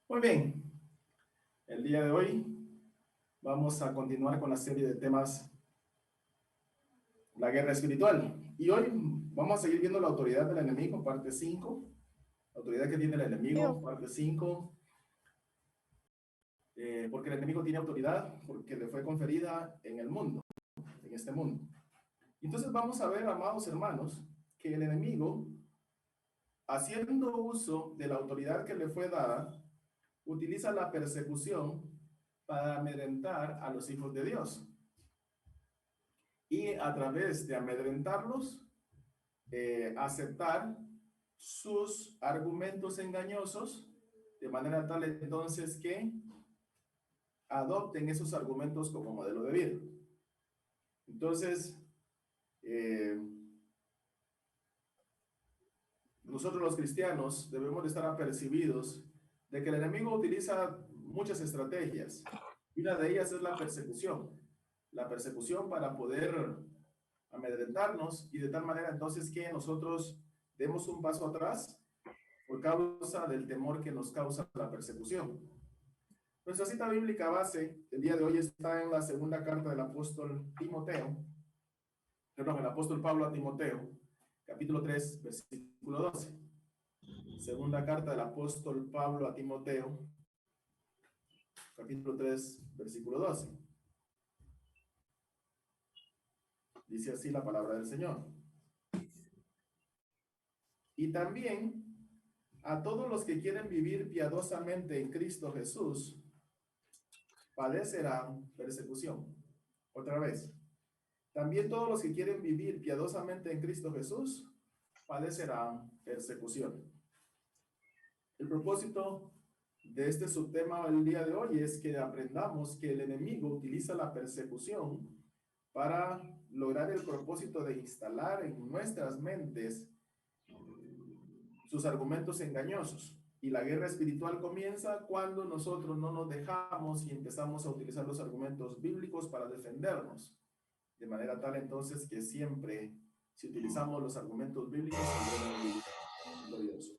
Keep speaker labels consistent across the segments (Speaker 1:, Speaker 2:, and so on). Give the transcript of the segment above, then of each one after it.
Speaker 1: Muy bien, el día de hoy vamos a continuar con la serie de temas, la guerra espiritual. Y hoy vamos a seguir viendo la autoridad del enemigo, parte 5. La autoridad que tiene el enemigo, parte 5. Porque el enemigo tiene autoridad, porque le fue conferida en el mundo, en este mundo. Entonces vamos a ver, amados hermanos, que el enemigo, haciendo uso de la autoridad que le fue dada, utiliza la persecución para amedrentar a los hijos de Dios. Y a través de amedrentarlos, aceptar sus argumentos engañosos, de manera tal entonces que adopten esos argumentos como modelo de vida. Entonces, nosotros los cristianos debemos de estar apercibidos de que el enemigo utiliza muchas estrategias. Y una de ellas es la persecución. La persecución para poder amedrentarnos y de tal manera entonces que nosotros demos un paso atrás por causa del temor que nos causa la persecución. Nuestra cita bíblica base el día de hoy está en la segunda carta del apóstol Timoteo, perdón, el apóstol Pablo a Timoteo, capítulo 3, versículo 12. Segunda carta del apóstol Pablo a Timoteo, capítulo 3, versículo 12. Dice así la palabra del Señor. Y también a todos los que quieren vivir piadosamente en Cristo Jesús, padecerán persecución. Otra vez. También todos los que quieren vivir piadosamente en Cristo Jesús, padecerán persecución. El propósito de este subtema del día de hoy es que aprendamos que el enemigo utiliza la persecución para lograr el propósito de instalar en nuestras mentes sus argumentos engañosos. Y la guerra espiritual comienza cuando nosotros no nos dejamos y empezamos a utilizar los argumentos bíblicos para defendernos. De manera tal entonces que siempre, si utilizamos los argumentos bíblicos, saldremos gloriosos.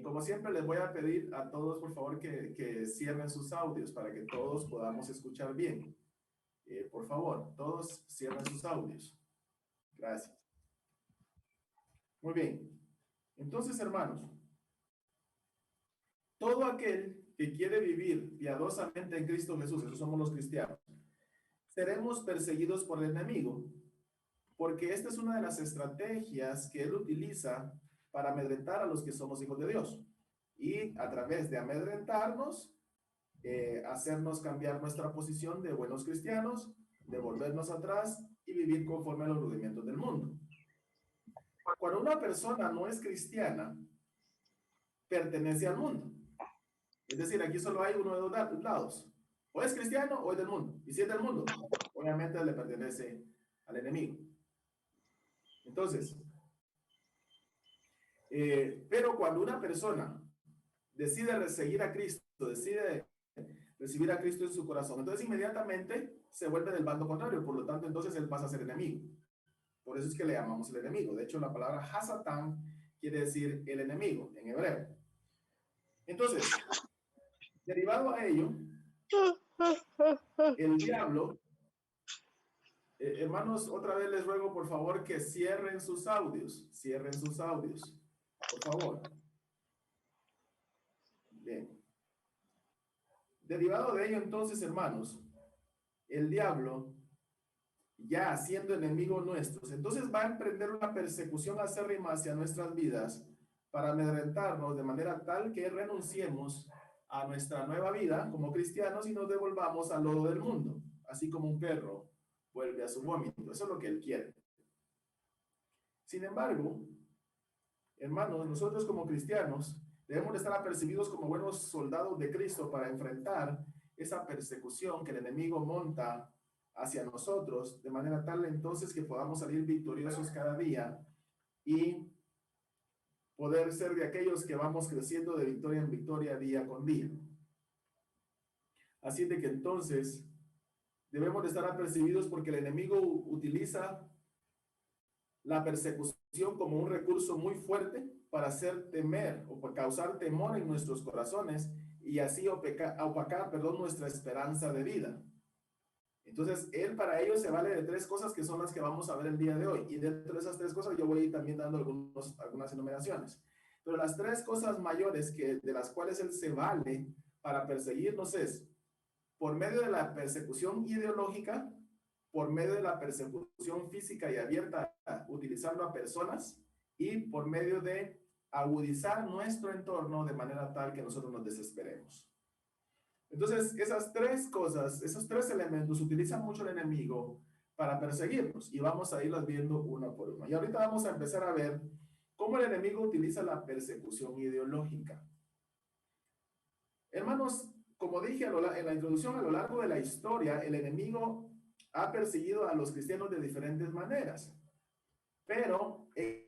Speaker 1: Como siempre, les voy a pedir a todos, por favor, que cierren sus audios para que todos podamos escuchar bien. Por favor, todos cierren sus audios. Gracias. Muy bien. Entonces, hermanos, todo aquel que quiere vivir piadosamente en Cristo Jesús, esos somos los cristianos, seremos perseguidos por el enemigo, porque esta es una de las estrategias que él utiliza para amedrentar a los que somos hijos de Dios. Y a través de amedrentarnos, hacernos cambiar nuestra posición de buenos cristianos, de volvernos atrás y vivir conforme a los rudimentos del mundo. Cuando una persona no es cristiana, pertenece al mundo. Es decir, aquí solo hay uno de dos lados. O es cristiano o es del mundo. Y si es del mundo, obviamente le pertenece al enemigo. Entonces, pero cuando una persona decide seguir a Cristo, decide recibir a Cristo en su corazón, entonces inmediatamente se vuelve del bando contrario, por lo tanto entonces él pasa a ser enemigo. Por eso es que le llamamos el enemigo. De hecho, la palabra Hasatán quiere decir el enemigo en hebreo. Entonces, derivado a ello, el diablo, hermanos, otra vez les ruego por favor que cierren sus audios, por favor. Bien. Derivado de ello, entonces, hermanos, el diablo, ya siendo enemigo nuestros, entonces va a emprender una persecución acérrima hacia nuestras vidas para amedrentarnos de manera tal que renunciemos a nuestra nueva vida como cristianos y nos devolvamos al lodo del mundo, así como un perro vuelve a su vómito. Eso es lo que él quiere. Sin embargo, hermanos, nosotros como cristianos debemos de estar apercibidos como buenos soldados de Cristo para enfrentar esa persecución que el enemigo monta hacia nosotros, de manera tal entonces que podamos salir victoriosos cada día y poder ser de aquellos que vamos creciendo de victoria en victoria día con día. Así de que entonces debemos de estar apercibidos porque el enemigo utiliza la persecución como un recurso muy fuerte para hacer temer o para causar temor en nuestros corazones y así opacar, perdón, nuestra esperanza de vida. Entonces, él para ello se vale de tres cosas que son las que vamos a ver el día de hoy. Y dentro de esas tres cosas yo voy a ir también dando algunas enumeraciones. Pero las tres cosas mayores de las cuales él se vale para perseguirnos es por medio de la persecución ideológica, por medio de la persecución física y abierta, utilizando a personas, y por medio de agudizar nuestro entorno de manera tal que nosotros nos desesperemos. Entonces, esas tres cosas, esos tres elementos utilizan mucho el enemigo para perseguirnos y vamos a irlas viendo una por una. Y ahorita vamos a empezar a ver cómo el enemigo utiliza la persecución ideológica. Hermanos, como dije en la introducción, a lo largo de la historia, el enemigo ha perseguido a los cristianos de diferentes maneras. Pero en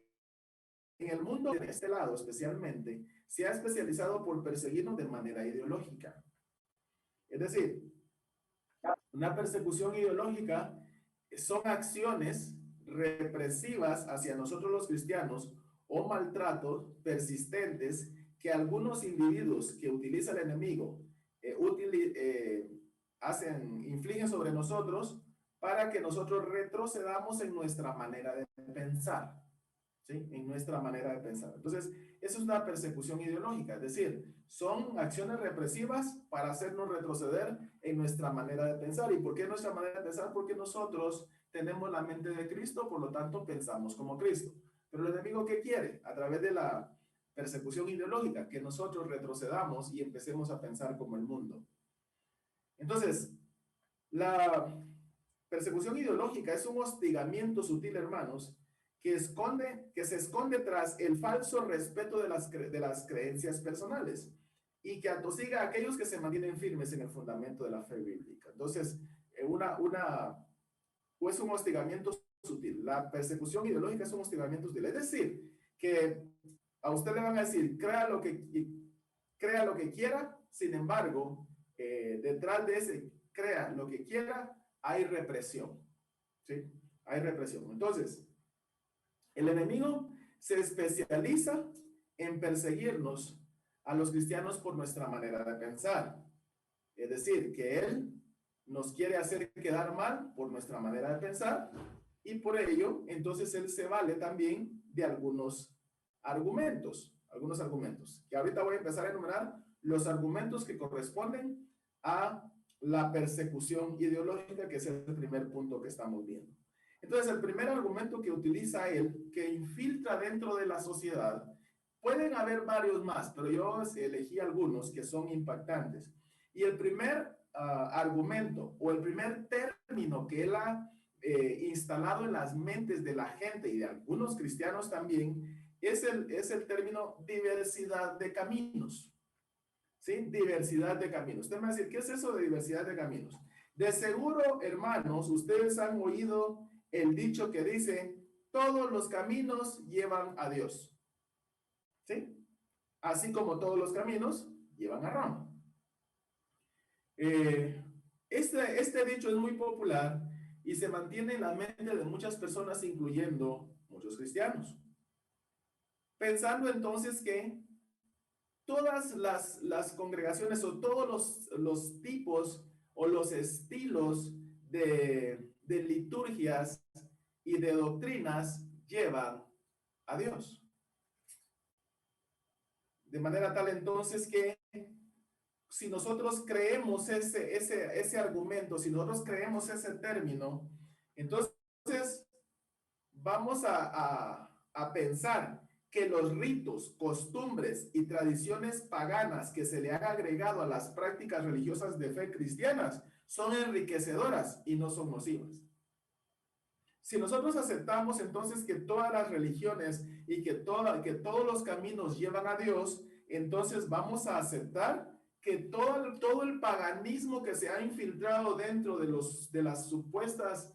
Speaker 1: el mundo de este lado especialmente, se ha especializado por perseguirnos de manera ideológica. Es decir, una persecución ideológica son acciones represivas hacia nosotros los cristianos o maltratos persistentes que algunos individuos que utiliza el enemigo infligen sobre nosotros para que nosotros retrocedamos en nuestra manera de pensar, ¿sí? En nuestra manera de pensar. Entonces, eso es una persecución ideológica, es decir, son acciones represivas para hacernos retroceder en nuestra manera de pensar. ¿Y por qué nuestra manera de pensar? Porque nosotros tenemos la mente de Cristo, por lo tanto pensamos como Cristo. Pero el enemigo, ¿qué quiere? A través de la persecución ideológica, que nosotros retrocedamos y empecemos a pensar como el mundo. Entonces, la persecución ideológica es un hostigamiento sutil, hermanos, que se esconde tras el falso respeto de las creencias personales y que atosiga a aquellos que se mantienen firmes en el fundamento de la fe bíblica. Entonces, es un hostigamiento sutil. La persecución ideológica es un hostigamiento sutil. Es decir, que a usted le van a decir, crea lo que quiera, sin embargo, detrás de ese crea lo que quiera, hay represión. ¿Sí? Hay represión. Entonces, el enemigo se especializa en perseguirnos a los cristianos por nuestra manera de pensar. Es decir, que él nos quiere hacer quedar mal por nuestra manera de pensar y por ello, entonces él se vale también de algunos argumentos, que ahorita voy a empezar a enumerar los argumentos que corresponden a la persecución ideológica, que es el primer punto que estamos viendo. Entonces, el primer argumento que utiliza él, que infiltra dentro de la sociedad, pueden haber varios más, pero yo elegí algunos que son impactantes. Y el primer argumento o el primer término que él ha instalado en las mentes de la gente y de algunos cristianos también es el término diversidad de caminos. ¿Sí? Diversidad de caminos. Usted me va a decir, ¿qué es eso de diversidad de caminos? De seguro, hermanos, ustedes han oído el dicho que dice, todos los caminos llevan a Dios. ¿Sí? Así como todos los caminos llevan a Roma. Este dicho es muy popular y se mantiene en la mente de muchas personas, incluyendo muchos cristianos. Pensando entonces que todas las congregaciones o todos los tipos o los estilos de liturgias y de doctrinas llevan a Dios. De manera tal entonces que si nosotros creemos ese argumento, si nosotros creemos ese término, entonces vamos a pensar que los ritos, costumbres y tradiciones paganas que se le han agregado a las prácticas religiosas de fe cristianas son enriquecedoras y no son nocivas. Si nosotros aceptamos entonces que todas las religiones y que todos los caminos llevan a Dios, entonces vamos a aceptar que todo el paganismo que se ha infiltrado dentro de las supuestas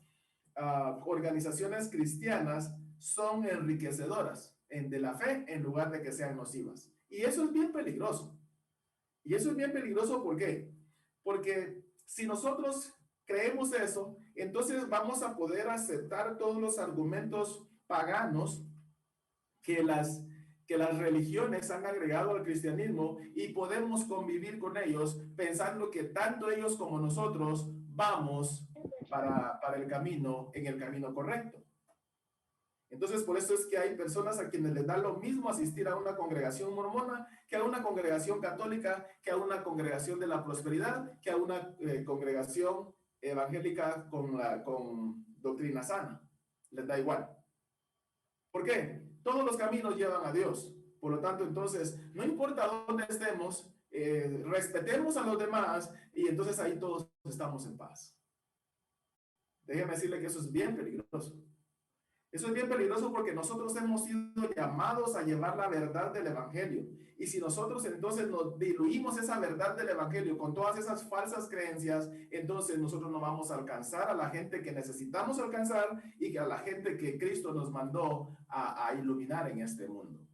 Speaker 1: organizaciones cristianas son enriquecedoras de la fe en lugar de que sean nocivas. Y eso es bien peligroso. Y eso es bien peligroso, ¿por qué? Porque si nosotros creemos eso, entonces vamos a poder aceptar todos los argumentos paganos que que las religiones han agregado al cristianismo y podemos convivir con ellos pensando que tanto ellos como nosotros vamos para el camino, en el camino correcto. Entonces, por eso es que hay personas a quienes les da lo mismo asistir a una congregación mormona que a una congregación católica, que a una congregación de la prosperidad, que a una congregación evangélica con doctrina sana. Les da igual. ¿Por qué? Todos los caminos llevan a Dios. Por lo tanto, entonces, no importa dónde estemos, respetemos a los demás y entonces ahí todos estamos en paz. Déjeme decirle que eso es bien peligroso. Eso es bien peligroso porque nosotros hemos sido llamados a llevar la verdad del evangelio. Y si nosotros entonces nos diluimos esa verdad del evangelio con todas esas falsas creencias, entonces nosotros no vamos a alcanzar a la gente que necesitamos alcanzar y a la gente que Cristo nos mandó a iluminar en este mundo.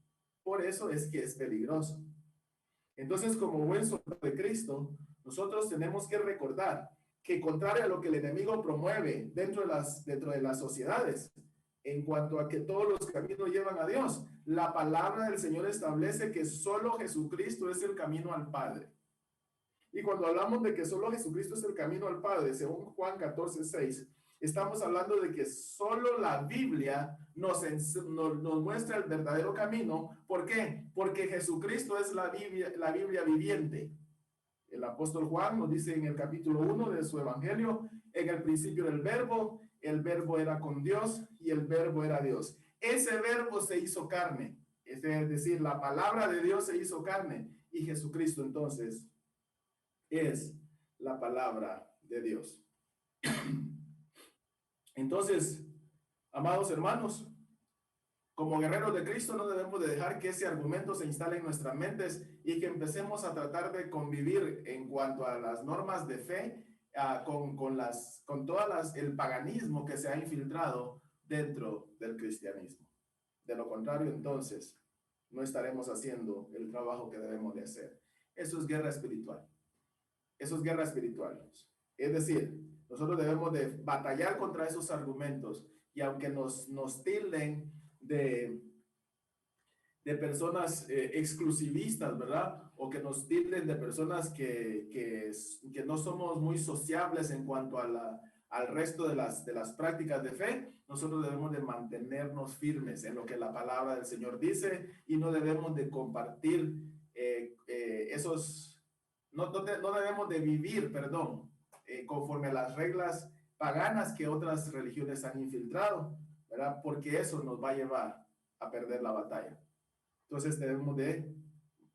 Speaker 1: Por eso es que es peligroso. Entonces, como buen soldado de Cristo, nosotros tenemos que recordar que contrario a lo que el enemigo promueve dentro de las sociedades, en cuanto a que todos los caminos llevan a Dios, la palabra del Señor establece que solo Jesucristo es el camino al Padre. Y cuando hablamos de que solo Jesucristo es el camino al Padre, según Juan 14:6, estamos hablando de que solo la Biblia nos muestra el verdadero camino. ¿Por qué? Porque Jesucristo es la Biblia viviente. El apóstol Juan nos dice en el capítulo 1 de su evangelio, en el principio del verbo, el verbo era con Dios y el verbo era Dios. Ese verbo se hizo carne, es decir, la palabra de Dios se hizo carne y Jesucristo entonces es la palabra de Dios. Entonces, amados hermanos, como guerreros de Cristo no debemos de dejar que ese argumento se instale en nuestras mentes y que empecemos a tratar de convivir en cuanto a las normas de fe con todas el paganismo que se ha infiltrado dentro del cristianismo. De lo contrario, entonces, no estaremos haciendo el trabajo que debemos de hacer. Eso es guerra espiritual. Eso es guerra espiritual. Es decir, nosotros debemos de batallar contra esos argumentos y aunque nos tilden de personas exclusivistas, ¿verdad? O que nos tilden de personas que no somos muy sociables en cuanto al resto de las prácticas de fe, nosotros debemos de mantenernos firmes en lo que la palabra del Señor dice y no debemos de compartir no debemos de vivir, conforme a las reglas paganas que otras religiones han infiltrado, ¿verdad? Porque eso nos va a llevar a perder la batalla. Entonces debemos de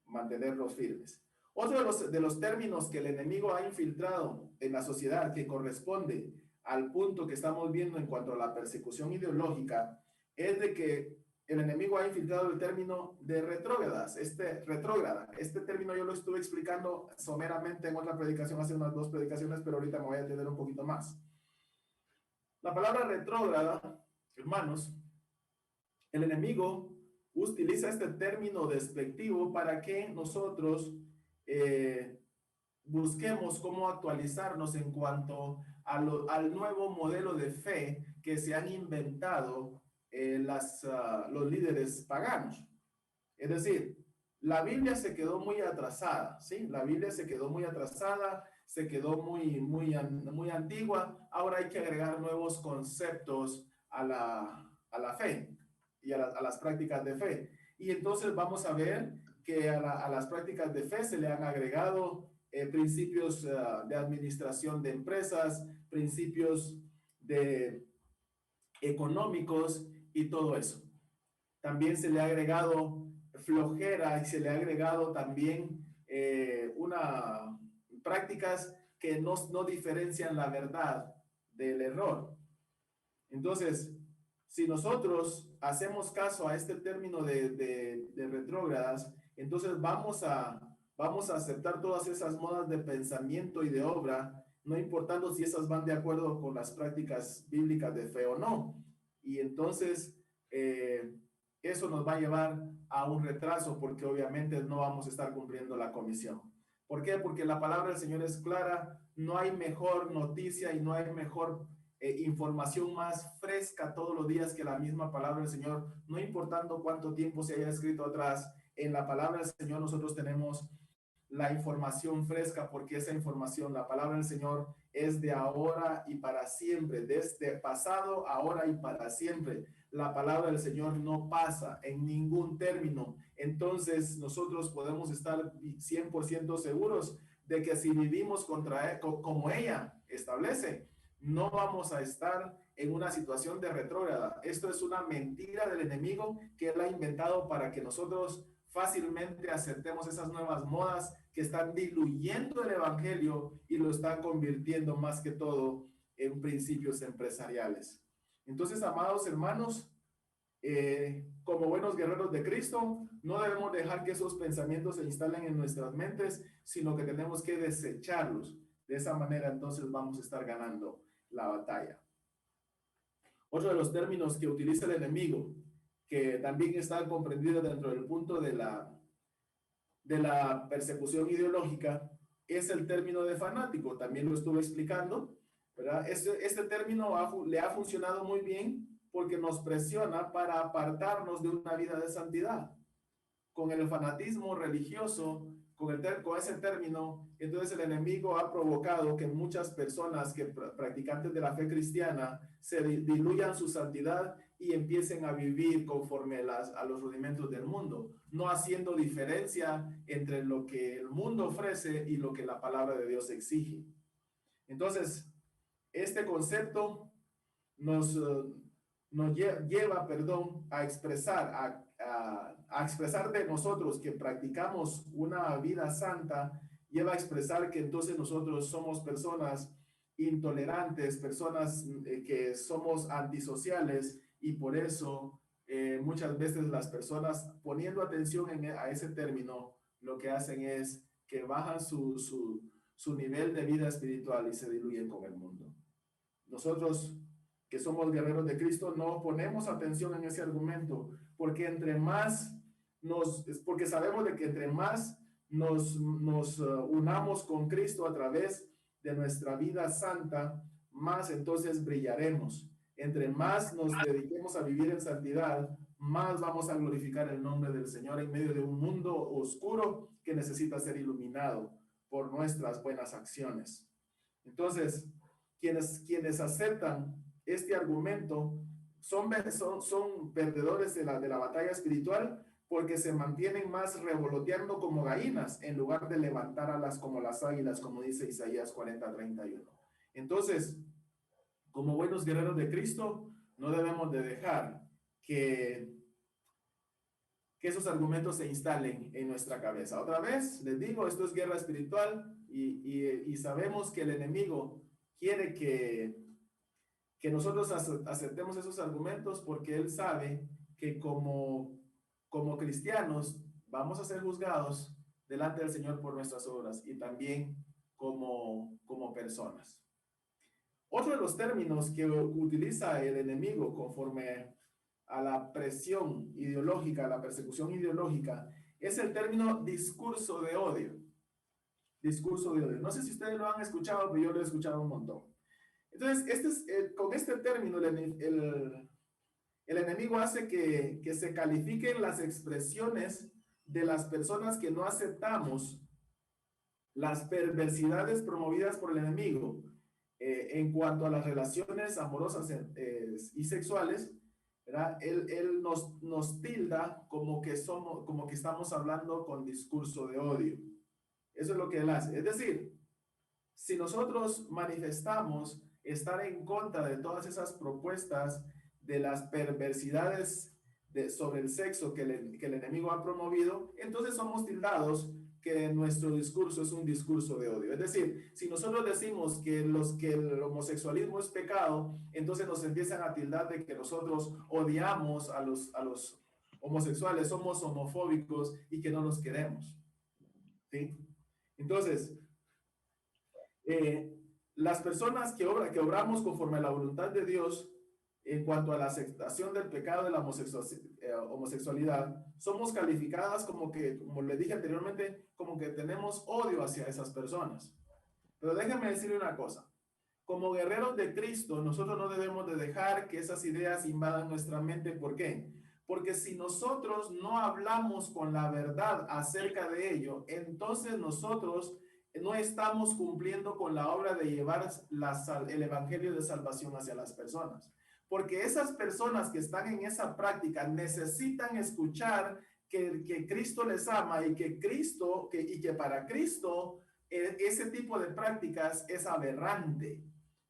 Speaker 1: mantenernos firmes. Otro de los términos que el enemigo ha infiltrado en la sociedad que corresponde al punto que estamos viendo en cuanto a la persecución ideológica es de que el enemigo ha infiltrado el término de retrógradas. Retrógrada. Este término yo lo estuve explicando someramente en otra predicación, hace unas 2 predicaciones, pero ahorita me voy a entender un poquito más. La palabra retrógrada, hermanos, el enemigo utiliza este término despectivo para que nosotros busquemos cómo actualizarnos en cuanto al nuevo modelo de fe que se han inventado los líderes paganos. Es decir, la Biblia se quedó muy atrasada, ¿sí? La Biblia se quedó muy atrasada, se quedó muy antigua. Ahora hay que agregar nuevos conceptos a la fe y a las prácticas de fe. Y entonces vamos a ver que a las prácticas de fe se le han agregado principios de administración de empresas, principios económicos y todo eso. También se le ha agregado flojera y se le ha agregado también prácticas que no diferencian la verdad del error. Entonces, si nosotros hacemos caso a este término de retrógradas, entonces vamos a aceptar todas esas modas de pensamiento y de obra, no importando si esas van de acuerdo con las prácticas bíblicas de fe o no. Y entonces eso nos va a llevar a un retraso porque obviamente no vamos a estar cumpliendo la comisión. ¿Por qué? Porque la palabra del Señor es clara, no hay mejor noticia y no hay mejor información más fresca todos los días que la misma palabra del Señor, no importando cuánto tiempo se haya escrito atrás. En la palabra del Señor nosotros tenemos la información fresca, porque esa información, la palabra del Señor, es de ahora y para siempre, desde pasado, ahora y para siempre. La palabra del Señor no pasa en ningún término. Entonces nosotros podemos estar 100% seguros de que si vivimos como ella establece, no vamos a estar en una situación de retrógrada. Esto es una mentira del enemigo que él ha inventado para que nosotros fácilmente aceptemos esas nuevas modas que están diluyendo el evangelio y lo están convirtiendo más que todo en principios empresariales. Entonces, amados hermanos, como buenos guerreros de Cristo, no debemos dejar que esos pensamientos se instalen en nuestras mentes, sino que tenemos que desecharlos. De esa manera, entonces, vamos a estar ganando la batalla. Otro de los términos que utiliza el enemigo, que también está comprendido dentro del punto de la persecución ideológica, es el término de fanático. También lo estuve explicando, ¿verdad? Este término le ha funcionado muy bien porque nos presiona para apartarnos de una vida de santidad. Con el fanatismo religioso, con ese término, entonces el enemigo ha provocado que muchas personas practicantes de la fe cristiana se diluyan su santidad y empiecen a vivir conforme a los rudimentos del mundo, no haciendo diferencia entre lo que el mundo ofrece y lo que la palabra de Dios exige. Entonces, este concepto nos lleva, a expresar, a expresar de nosotros que practicamos una vida santa, lleva a expresar que entonces nosotros somos personas intolerantes, personas que somos antisociales, y por eso muchas veces las personas, poniendo atención a ese término, lo que hacen es que bajan su nivel de vida espiritual y se diluyen con el mundo. Nosotros que somos guerreros de Cristo, no ponemos atención en ese argumento, porque porque sabemos de que entre más nos unamos con Cristo a través de nuestra vida santa, más entonces brillaremos. Entre más nos dediquemos a vivir en santidad, más vamos a glorificar el nombre del Señor en medio de un mundo oscuro que necesita ser iluminado por nuestras buenas acciones. Entonces, quienes aceptan este argumento son perdedores de la batalla espiritual, porque se mantienen más revoloteando como gallinas en lugar de levantar alas como las águilas, como dice Isaías 40:31. Entonces, como buenos guerreros de Cristo, no debemos de dejar que esos argumentos se instalen en nuestra cabeza. Otra vez, les digo, esto es guerra espiritual y sabemos que el enemigo quiere que nosotros aceptemos esos argumentos, porque él sabe que como cristianos vamos a ser juzgados delante del Señor por nuestras obras, y también como personas. Otro de los términos que utiliza el enemigo conforme a la presión ideológica, a la persecución ideológica, es el término discurso de odio. Discurso de odio. No sé si ustedes lo han escuchado, pero yo lo he escuchado un montón. Entonces, con este término, el enemigo hace que se califiquen las expresiones de las personas que no aceptamos las perversidades promovidas por el enemigo en cuanto a las relaciones amorosas y sexuales, ¿verdad? Él nos tilda como que estamos hablando con discurso de odio. Eso es lo que él hace. Es decir, si nosotros manifestamos estar en contra de todas esas propuestas de las perversidades sobre el sexo que el enemigo ha promovido, entonces somos tildados que nuestro discurso es un discurso de odio. Es decir, si nosotros decimos que el homosexualismo es pecado, entonces nos empiezan a tildar de que nosotros odiamos a los homosexuales, somos homofóbicos y que no los queremos. ¿Sí? Entonces, las personas que obramos conforme a la voluntad de Dios en cuanto a la aceptación del pecado de la homosexualidad, somos calificadas como le dije anteriormente, como que tenemos odio hacia esas personas. Pero déjenme decirle una cosa. Como guerreros de Cristo, nosotros no debemos de dejar que esas ideas invadan nuestra mente. ¿Por qué? Porque si nosotros no hablamos con la verdad acerca de ello, entonces nosotros no estamos cumpliendo con la obra de llevar el evangelio de salvación hacia las personas. Porque esas personas que están en esa práctica necesitan escuchar que Cristo les ama y que para Cristo ese tipo de prácticas es aberrante.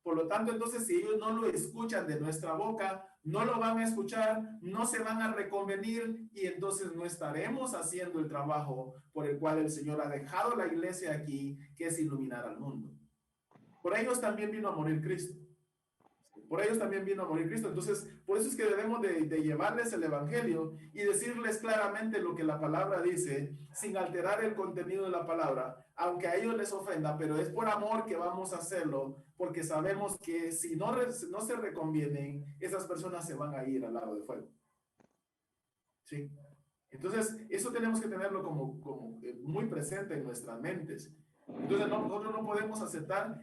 Speaker 1: Por lo tanto, entonces, si ellos no lo escuchan de nuestra boca, no lo van a escuchar, no se van a reconvenir y entonces no estaremos haciendo el trabajo por el cual el Señor ha dejado la iglesia aquí, que es iluminar al mundo. Por ellos también vino a morir Cristo. Por ellos también vino a morir Cristo. Entonces, por eso es que debemos de llevarles el evangelio y decirles claramente lo que la palabra dice, sin alterar el contenido de la palabra, aunque a ellos les ofenda, pero es por amor que vamos a hacerlo, porque sabemos que si no se reconvienen, esas personas se van a ir al lago de fuego. ¿Sí? Entonces, eso tenemos que tenerlo como muy presente en nuestras mentes. Entonces, nosotros no podemos aceptar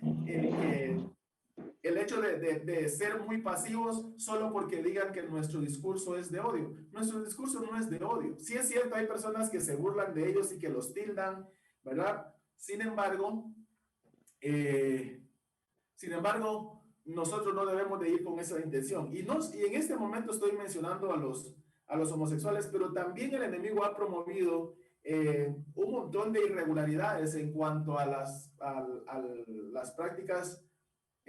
Speaker 1: el hecho de ser muy pasivos solo porque digan que nuestro discurso es de odio. Nuestro discurso no es de odio. Sí es cierto, hay personas que se burlan de ellos y que los tildan, ¿verdad? Sin embargo, nosotros no debemos de ir con esa intención. Y en este momento estoy mencionando a los homosexuales, pero también el enemigo ha promovido un montón de irregularidades en cuanto a las prácticas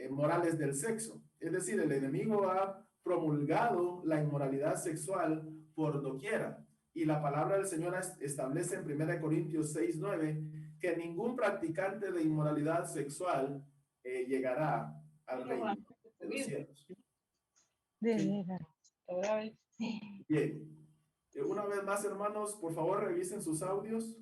Speaker 1: morales del sexo. Es decir, el enemigo ha promulgado la inmoralidad sexual por doquiera. Y la palabra del Señor establece en 1 Corintios 6:9 que ningún practicante de inmoralidad sexual llegará al reino de los cielos. ¿Sí? Bien. Una vez más, hermanos, por favor, revisen sus audios.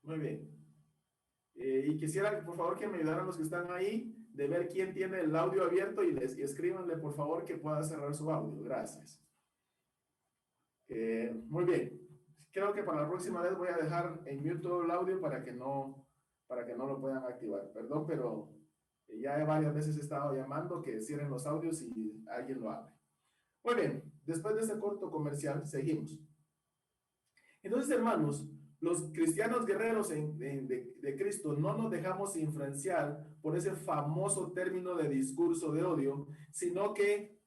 Speaker 1: Muy bien. Y quisiera, por favor, que me ayudaran los que están ahí de ver quién tiene el audio abierto y escríbanle, por favor, que pueda cerrar su audio. Gracias. Muy bien. Creo que para la próxima vez voy a dejar en mute todo el audio para que no lo puedan activar. Perdón, pero ya varias veces he estado llamando que cierren los audios y alguien lo abre. Muy bien. Después de este corto comercial, seguimos. Entonces, hermanos, los cristianos guerreros de Cristo no nos dejamos influenciar por ese famoso término de discurso de odio, sino que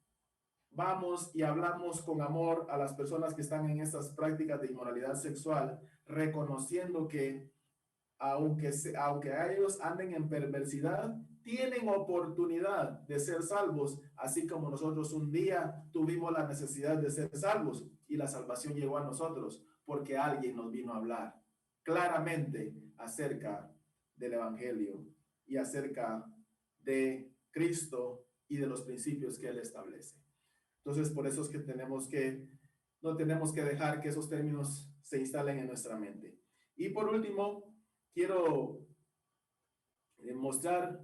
Speaker 1: vamos y hablamos con amor a las personas que están en estas prácticas de inmoralidad sexual, reconociendo que aunque ellos anden en perversidad, tienen oportunidad de ser salvos, así como nosotros un día tuvimos la necesidad de ser salvos y la salvación llegó a nosotros porque alguien nos vino a hablar claramente acerca del evangelio y acerca de Cristo y de los principios que él establece. Entonces, por eso es que no tenemos que dejar que esos términos se instalen en nuestra mente. Y por último, quiero mostrar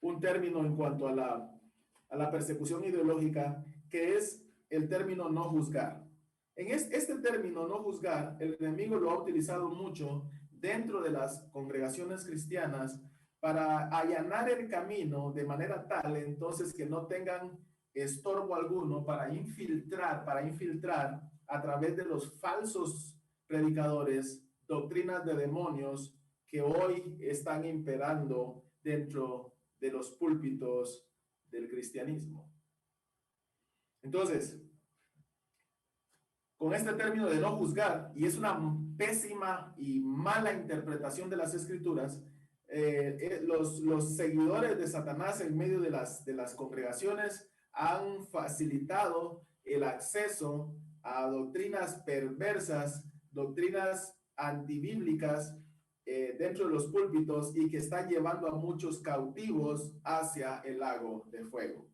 Speaker 1: un término en cuanto a la persecución ideológica, que es el término no juzgar. En este término no juzgar, el enemigo lo ha utilizado mucho dentro de las congregaciones cristianas para allanar el camino de manera tal entonces que no tengan estorbo alguno para infiltrar a través de los falsos predicadores doctrinas de demonios que hoy están imperando dentro de los púlpitos del cristianismo. Entonces, con este término de no juzgar, y es una pésima y mala interpretación de las escrituras, los seguidores de Satanás en medio de las congregaciones han facilitado el acceso a doctrinas perversas, doctrinas antibíblicas dentro de los púlpitos y que están llevando a muchos cautivos hacia el lago de fuego.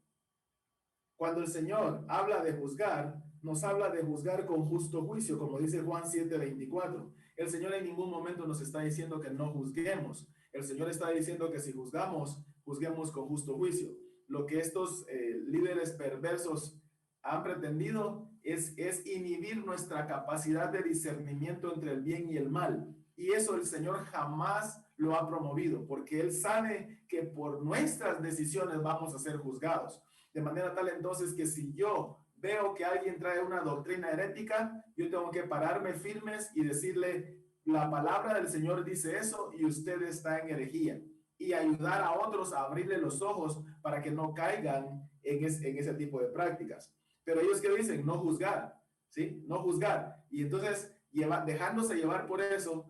Speaker 1: Cuando el Señor habla de juzgar, nos habla de juzgar con justo juicio, como dice Juan 7:24. El Señor en ningún momento nos está diciendo que no juzguemos. El Señor está diciendo que si juzgamos, juzguemos con justo juicio. Lo que estos líderes perversos han pretendido es inhibir nuestra capacidad de discernimiento entre el bien y el mal. Y eso el Señor jamás lo ha promovido, porque Él sabe que por nuestras decisiones vamos a ser juzgados. De manera tal entonces que si yo veo que alguien trae una doctrina herética, yo tengo que pararme firmes y decirle, la palabra del Señor dice eso y usted está en herejía. Y ayudar a otros a abrirle los ojos para que no caigan en ese tipo de prácticas. Pero ellos que dicen, no juzgar, ¿sí? No juzgar. Y entonces, dejándose llevar por eso,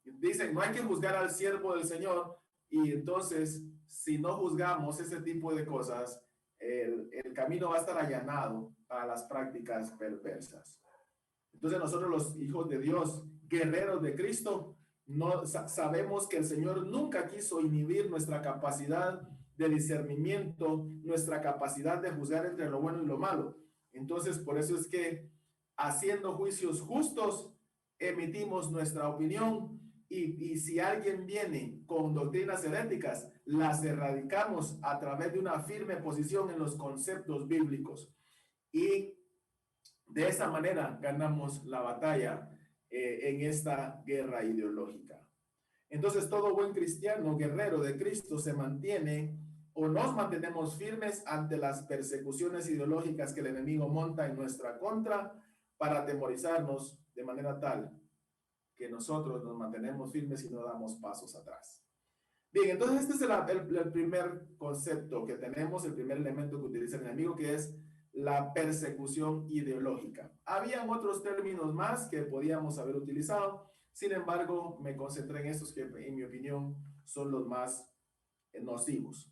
Speaker 1: dicen, no hay que juzgar al siervo del Señor. Y entonces, si no juzgamos ese tipo de cosas, el camino va a estar allanado para las prácticas perversas. Entonces nosotros los hijos de Dios, guerreros de Cristo, no sabemos que el Señor nunca quiso inhibir nuestra capacidad de discernimiento, nuestra capacidad de juzgar entre lo bueno y lo malo. Entonces, por eso es que haciendo juicios justos, emitimos nuestra opinión y si alguien viene con doctrinas heréticas, las erradicamos a través de una firme posición en los conceptos bíblicos. Y de esa manera ganamos la batalla en esta guerra ideológica. Entonces, todo buen cristiano, guerrero de Cristo, se mantiene o nos mantenemos firmes ante las persecuciones ideológicas que el enemigo monta en nuestra contra para atemorizarnos de manera tal que nosotros nos mantenemos firmes y no damos pasos atrás. Bien, entonces este es el primer concepto que tenemos, el primer elemento que utiliza el enemigo, que es la persecución ideológica. Habían otros términos más que podíamos haber utilizado, sin embargo, me concentré en estos que, en mi opinión, son los más nocivos.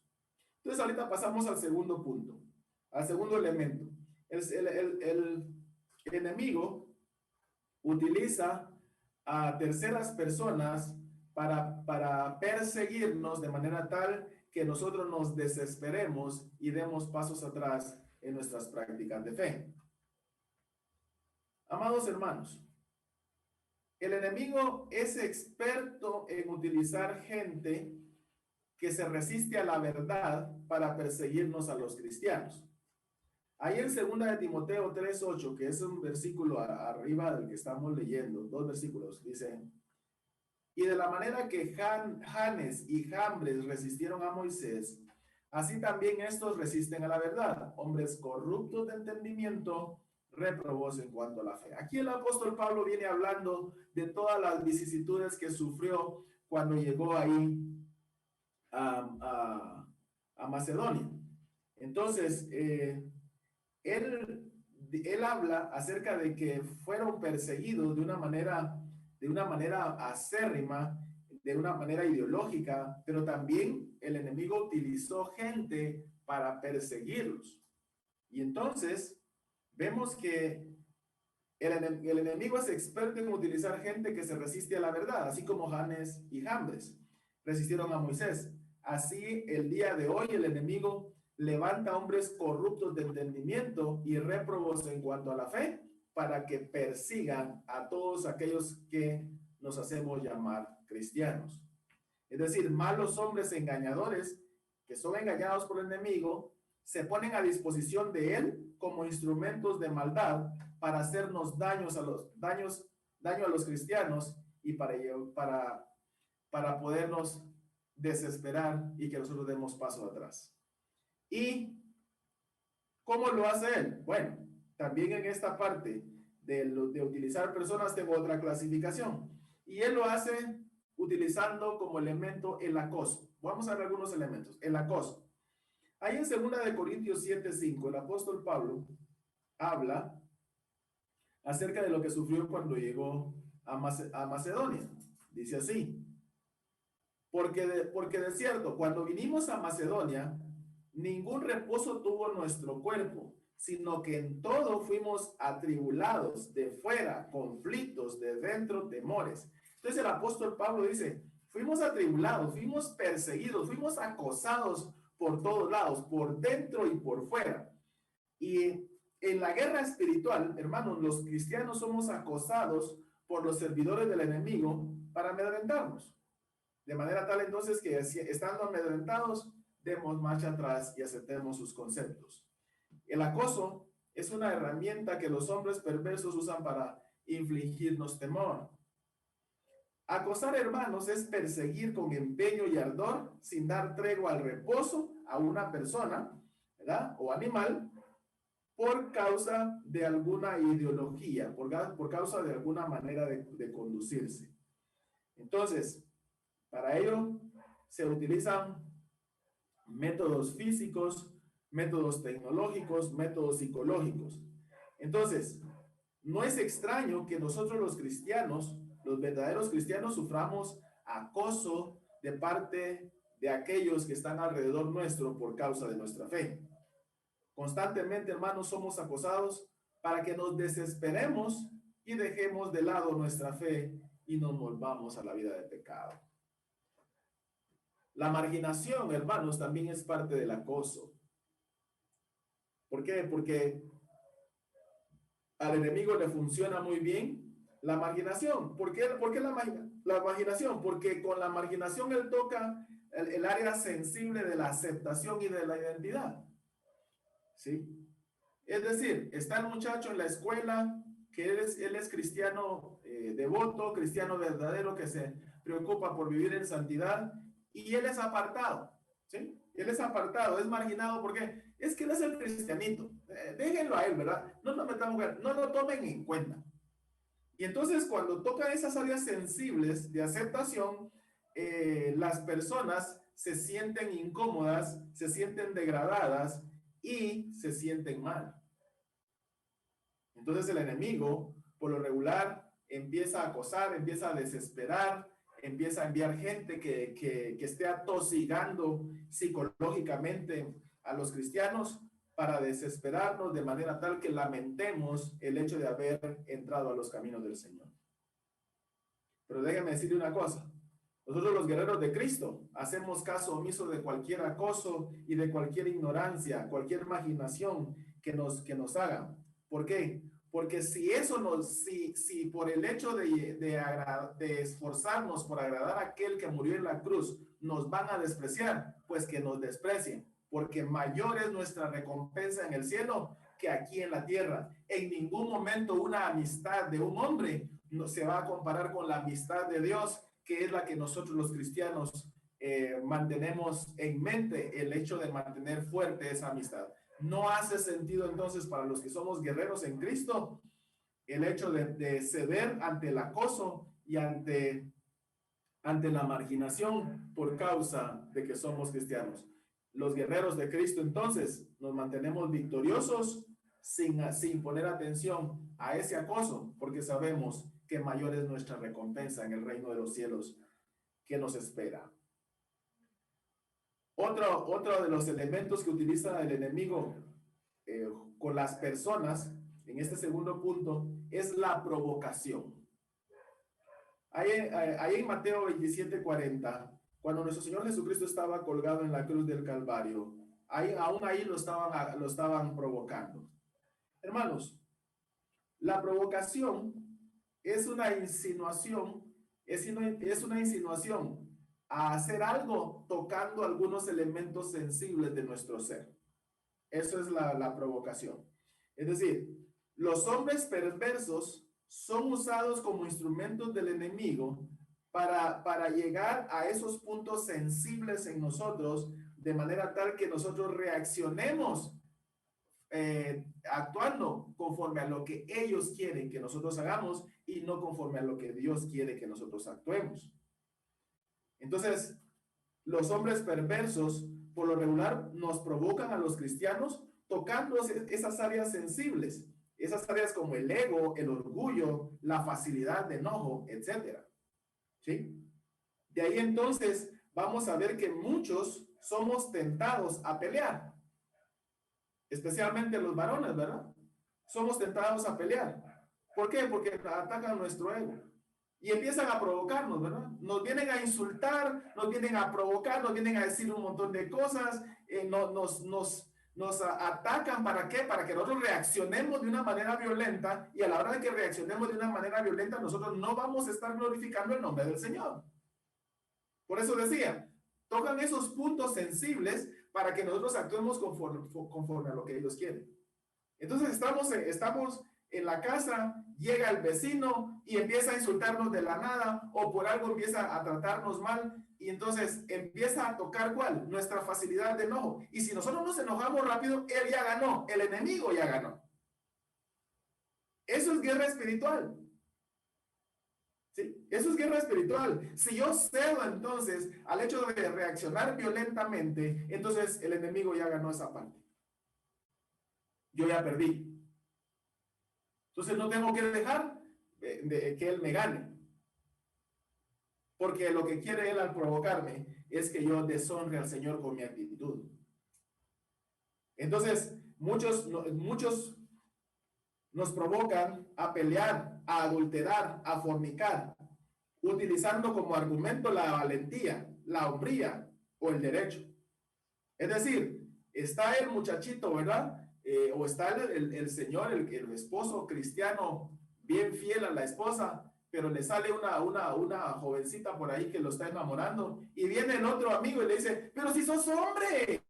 Speaker 1: Entonces, ahorita pasamos al segundo punto, al segundo elemento. El enemigo utiliza a terceras personas para perseguirnos de manera tal que nosotros nos desesperemos y demos pasos atrás en nuestras prácticas de fe. Amados hermanos, el enemigo es experto en utilizar gente que se resiste a la verdad para perseguirnos a los cristianos. Ahí en 2 de Timoteo 3:8, que es un versículo arriba del que estamos leyendo, 2 versículos, dice: y de la manera que Janes y Jambres resistieron a Moisés, así también estos resisten a la verdad, hombres corruptos de entendimiento, réprobos en cuanto a la fe. Aquí el apóstol Pablo viene hablando de todas las vicisitudes que sufrió cuando llegó ahí a Macedonia. Entonces, él habla acerca de que fueron perseguidos de una manera acérrima, de una manera ideológica, pero también el enemigo utilizó gente para perseguirlos. Y entonces vemos que el enemigo es experto en utilizar gente que se resiste a la verdad, así como Janes y Jambres resistieron a Moisés. Así el día de hoy el enemigo levanta hombres corruptos de entendimiento y réprobos en cuanto a la fe para que persigan a todos aquellos que nos hacemos llamar cristianos. Es decir, malos hombres engañadores que son engañados por el enemigo se ponen a disposición de él como instrumentos de maldad para hacernos daño a los cristianos y para podernos desesperar y que nosotros demos paso atrás. ¿Y cómo lo hace él? Bueno, también en esta parte de utilizar personas tengo otra clasificación. Y él lo hace utilizando como elemento el acoso. Vamos a ver algunos elementos. El acoso. Ahí en 2 de Corintios 7:5, el apóstol Pablo habla acerca de lo que sufrió cuando llegó a Macedonia. Dice así: porque de cierto, cuando vinimos a Macedonia, ningún reposo tuvo nuestro cuerpo, sino que en todo fuimos atribulados, de fuera conflictos, de dentro temores. Entonces el apóstol Pablo dice, fuimos atribulados, fuimos perseguidos, fuimos acosados por todos lados, por dentro y por fuera. Y en la guerra espiritual, hermanos, los cristianos somos acosados por los servidores del enemigo para amedrentarnos. De manera tal entonces que estando amedrentados, demos marcha atrás y aceptemos sus conceptos. El acoso es una herramienta que los hombres perversos usan para infligirnos temor. Acosar, hermanos, es perseguir con empeño y ardor, sin dar tregua al reposo, a una persona, ¿verdad? O animal, por causa de alguna ideología, por causa de alguna manera de conducirse. Entonces, para ello se utilizan métodos físicos, métodos tecnológicos, métodos psicológicos. Entonces, no es extraño que nosotros los cristianos, los verdaderos cristianos, suframos acoso de parte de aquellos que están alrededor nuestro por causa de nuestra fe. Constantemente, hermanos, somos acosados para que nos desesperemos y dejemos de lado nuestra fe y nos volvamos a la vida de pecado. La marginación, hermanos, también es parte del acoso. ¿Por qué? Porque al enemigo le funciona muy bien la marginación. ¿Por qué la marginación? Porque con la marginación él toca el área sensible de la aceptación y de la identidad. ¿Sí? Es decir, está el muchacho en la escuela, que él es cristiano devoto, cristiano verdadero, que se preocupa por vivir en santidad, y él es apartado, ¿sí? Él es apartado, es marginado, porque es que él es el cristianito. Déjenlo a él, ¿verdad? No lo metamos, no lo tomen en cuenta. Y entonces cuando tocan esas áreas sensibles de aceptación, las personas se sienten incómodas, se sienten degradadas y se sienten mal. Entonces el enemigo, por lo regular, empieza a acosar, empieza a desesperar, empieza a enviar gente que esté atosigando psicológicamente a los cristianos para desesperarnos de manera tal que lamentemos el hecho de haber entrado a los caminos del Señor. Pero déjenme decirle una cosa. Nosotros los guerreros de Cristo hacemos caso omiso de cualquier acoso y de cualquier ignorancia, cualquier marginación que nos hagan. ¿Por qué? Porque si por el hecho de esforzarnos por agradar a aquel que murió en la cruz, nos van a despreciar, pues que nos desprecien, porque mayor es nuestra recompensa en el cielo que aquí en la tierra. En ningún momento una amistad de un hombre no se va a comparar con la amistad de Dios, que es la que nosotros los cristianos mantenemos en mente, el hecho de mantener fuerte esa amistad. No hace sentido entonces para los que somos guerreros en Cristo el hecho de ceder ante el acoso y ante la marginación por causa de que somos cristianos. Los guerreros de Cristo entonces nos mantenemos victoriosos sin poner atención a ese acoso, porque sabemos que mayor es nuestra recompensa en el reino de los cielos que nos espera. Otro de los elementos que utiliza el enemigo con las personas, en este segundo punto, es la provocación. Ahí en Mateo 27:40, cuando nuestro Señor Jesucristo estaba colgado en la cruz del Calvario, aún ahí lo estaban provocando. Hermanos, la provocación es una insinuación, es una insinuación a hacer algo tocando algunos elementos sensibles de nuestro ser. Eso es la provocación. Es decir, los hombres perversos son usados como instrumentos del enemigo para llegar a esos puntos sensibles en nosotros, de manera tal que nosotros reaccionemos actuando conforme a lo que ellos quieren que nosotros hagamos y no conforme a lo que Dios quiere que nosotros actuemos. Entonces, los hombres perversos, por lo regular, nos provocan a los cristianos tocando esas áreas sensibles, esas áreas como el ego, el orgullo, la facilidad de enojo, etc. ¿Sí? De ahí entonces vamos a ver que muchos somos tentados a pelear, especialmente los varones, ¿verdad? Somos tentados a pelear. ¿Por qué? Porque atacan nuestro ego. Y empiezan a provocarnos, ¿verdad? Nos vienen a insultar, nos vienen a provocar, nos vienen a decir un montón de cosas, nos atacan. ¿Para qué? Para que nosotros reaccionemos de una manera violenta, y a la hora de que reaccionemos de una manera violenta, nosotros no vamos a estar glorificando el nombre del Señor. Por eso decía, tocan esos puntos sensibles para que nosotros actuemos conforme a lo que ellos quieren. Entonces estamos en la casa, llega el vecino y empieza a insultarnos de la nada o por algo empieza a tratarnos mal y entonces empieza a tocar ¿cuál? Nuestra facilidad de enojo. Y si nosotros nos enojamos rápido, él ya ganó, el enemigo ya ganó. Eso es guerra espiritual. ¿Sí? Eso es guerra espiritual. Si yo cedo entonces al hecho de reaccionar violentamente, entonces el enemigo ya ganó esa parte. Yo ya perdí. Entonces no tengo que dejar que él me gane. Porque lo que quiere él al provocarme es que yo deshonre al Señor con mi actitud. Entonces, muchos nos provocan a pelear, a adulterar, a fornicar, utilizando como argumento la valentía, la hombría o el derecho. Es decir, está el muchachito, ¿verdad? O está el señor, el esposo cristiano bien fiel a la esposa, pero le sale una jovencita por ahí que lo está enamorando y viene el otro amigo y le dice, pero si sos hombre,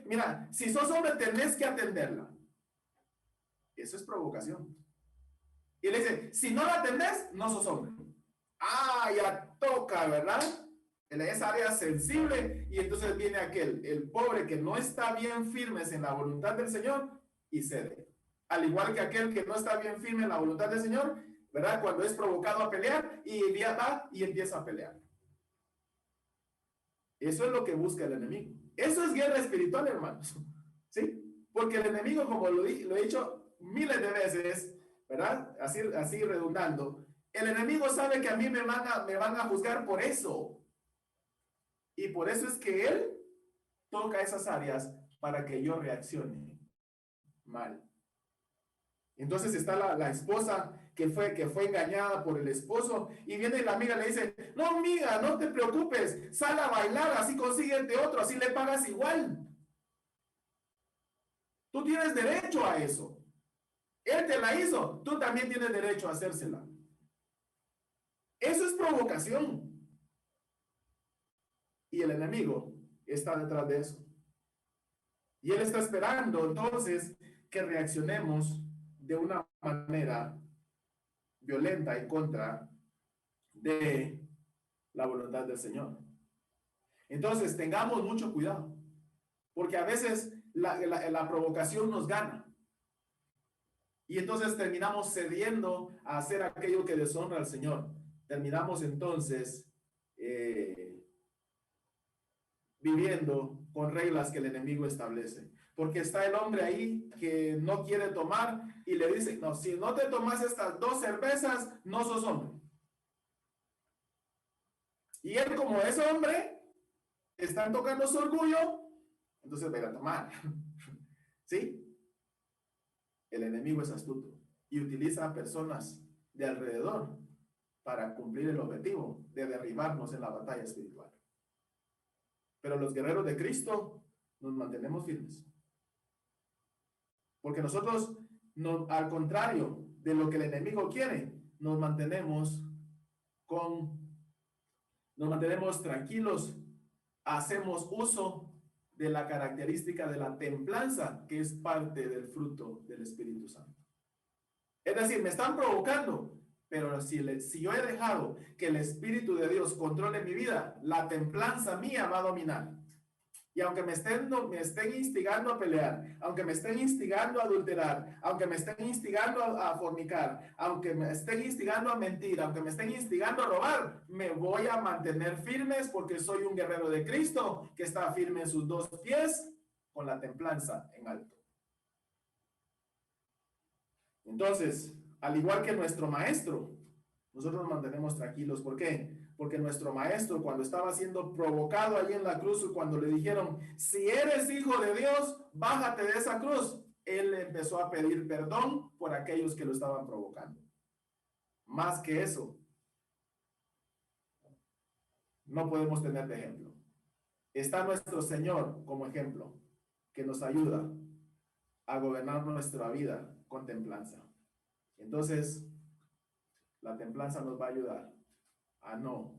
Speaker 1: mira, si sos hombre tenés que atenderla. Eso es provocación. Y le dice, si no la atendés, no sos hombre. Ah, ya toca, ¿verdad? En esa área sensible y entonces viene el pobre que no está bien firmes en la voluntad del Señor y cede. Al igual que aquel que no está bien firme en la voluntad del Señor, ¿verdad? Cuando es provocado a pelear y va y empieza a pelear. Eso es lo que busca el enemigo. Eso es guerra espiritual, hermanos. ¿Sí? Porque el enemigo, como lo he dicho miles de veces, ¿verdad? Así redundando, el enemigo sabe que a mí me van a juzgar por eso. Y por eso es que él toca esas áreas para que yo reaccione mal. Entonces está la esposa que fue engañada por el esposo y viene la amiga y le dice, no amiga, no te preocupes, sal a bailar, así consíguete otro, así le pagas igual. Tú tienes derecho a eso. Él te la hizo, tú también tienes derecho a hacérsela. Eso es provocación. Y el enemigo está detrás de eso. Y él está esperando entonces que reaccionemos de una manera violenta en contra de la voluntad del Señor. Entonces tengamos mucho cuidado, porque a veces la provocación nos gana. Y entonces terminamos cediendo a hacer aquello que deshonra al Señor. Terminamos entonces viviendo con reglas que el enemigo establece. Porque está el hombre ahí que no quiere tomar y le dice, no, si no te tomas estas 2 cervezas, no sos hombre. Y él como es hombre, están tocando su orgullo, entonces va a ir a tomar. ¿Sí? El enemigo es astuto y utiliza a personas de alrededor para cumplir el objetivo de derribarnos en la batalla espiritual. Pero los guerreros de Cristo nos mantenemos firmes. Porque nosotros, al contrario de lo que el enemigo quiere, nos mantenemos tranquilos, hacemos uso de la característica de la templanza, que es parte del fruto del Espíritu Santo. Es decir, me están provocando, pero si yo he dejado que el Espíritu de Dios controle mi vida, la templanza mía va a dominar. Y aunque me estén instigando a pelear, aunque me estén instigando a adulterar, aunque me estén instigando a fornicar, aunque me estén instigando a mentir, aunque me estén instigando a robar, me voy a mantener firmes porque soy un guerrero de Cristo que está firme en sus 2 pies con la templanza en alto. Entonces, al igual que nuestro maestro, nosotros nos mantenemos tranquilos. ¿Por qué? Porque nuestro maestro, cuando estaba siendo provocado allí en la cruz, cuando le dijeron, si eres hijo de Dios, bájate de esa cruz, él empezó a pedir perdón por aquellos que lo estaban provocando. Más que eso, no podemos tener de ejemplo. Está nuestro Señor como ejemplo, que nos ayuda a gobernar nuestra vida con templanza. Entonces, la templanza nos va a ayudar a no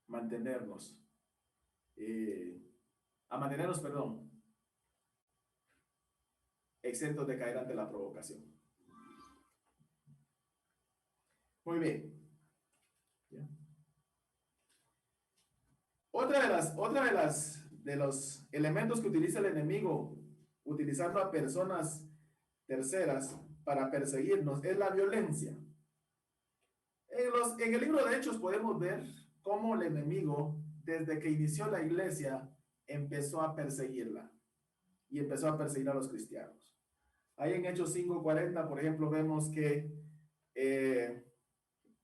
Speaker 1: mantenernos, exentos de caer ante la provocación. Muy bien. ¿Ya? De los elementos que utiliza el enemigo, utilizando a personas terceras para perseguirnos, es la violencia. En el libro de Hechos podemos ver cómo el enemigo, desde que inició la iglesia, empezó a perseguirla y empezó a perseguir a los cristianos. Ahí en Hechos 5:40, por ejemplo, vemos que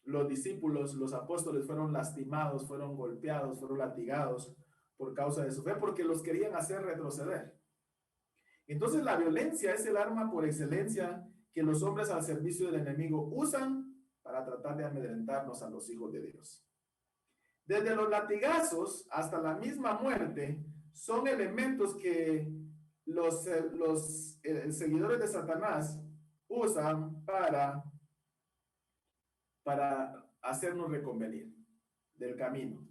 Speaker 1: los discípulos, los apóstoles fueron lastimados, fueron golpeados, fueron latigados por causa de su fe, porque los querían hacer retroceder. Entonces la violencia es el arma por excelencia que los hombres al servicio del enemigo usan para tratar de amedrentarnos a los hijos de Dios. Desde los latigazos hasta la misma muerte son elementos que los seguidores de Satanás usan para hacernos reconvenir del camino.